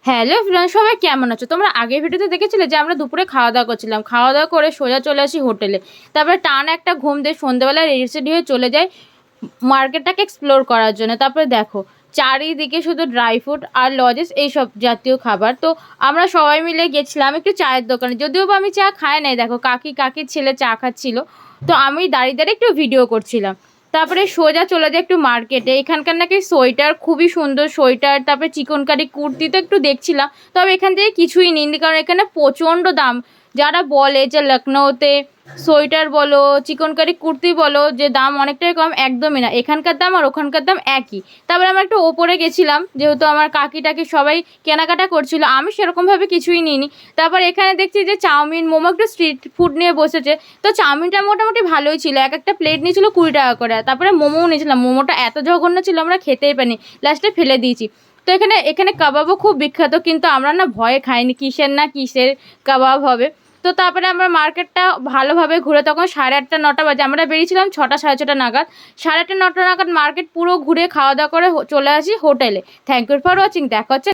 Hello everyone, সবাই কেমন আছো? তোমরা আগের ভিডিওতে দেখেছিলে যে আমরা দুপুরে খাওয়া দাওয়া করছিলাম। খাওয়া দাওয়া করে সোজা চলে আসি হোটেলে। তারপরে টান একটা ঘুম দিয়ে সন্ধ্যেবেলায় রেডি হয়ে চলে যাই মার্কেটটাকে এক্সপ্লোর করার জন্য। তারপরে দেখো চারিদিকে শুধু ড্রাই ফ্রুট আর লজেস এইসব জাতীয় খাবার। তো আমরা সবাই মিলে গেছিলাম একটু চায়ের দোকানে, যদিও বা আমি চা খাই নাই। দেখো কাকির ছেলে চা খাচ্ছিল, তো আমি দাঁড়িয়ে দাঁড়িয়ে একটু ভিডিও করছিলাম। তারপরে সোজা চলে যায় একটু মার্কেটে। এখানকার নাকি সোয়েটার খুবই সুন্দর সোয়েটার, তারপরে চিকনকারি কুর্তি তো একটু দেখছিলাম। তবে এখান থেকে কিছুই নিইনি, কারণ এখানে প্রচণ্ড দাম। যারা বলে যে লখনৌতে সোয়েটার বলো চিকনকারি কুর্তি বলো যে দাম অনেকটাই কম, একদমই না। এখানকার দাম আর ওখানকার দাম একই। তারপরে আমরা একটু ওপরে গেছিলাম, যেহেতু আমার কাকি সবাই কেনাকাটা করছিল, আমি সেরকমভাবে কিছুই নিইনি। তারপর এখানে দেখছি যে চাউমিন মোমো একটু স্ট্রিট ফুড নিয়ে বসেছে। তো চাউমিনটা মোটামুটি ভালোই ছিল, একটা প্লেট নিয়েছিল 20 টাকা করে। তারপরে মোমোও নিয়েছিলাম, মোমোটা এত জঘন্য ছিল আমরা খেতেই পারিনি, লাস্টে ফেলে দিয়েছি। তো এখানে কাবাবও খুব বিখ্যাত, কিন্তু আমরা না ভয়ে খাইনি, কিসের কাবাব হবে। তো তারপরে আমরা মার্কেটটা ভালোভাবে ঘুরে, তখন 8:30-9টা বাজে, আমরা বেরিয়েছিলাম 6টা 6:30 নাগাদ। 8:30-9টা নাগাদ মার্কেট পুরো ঘুরে খাওয়া দাওয়া করে চলে আসি হোটেলে। থ্যাংক ইউ ফর ওয়াচিং, দেখা হচ্ছে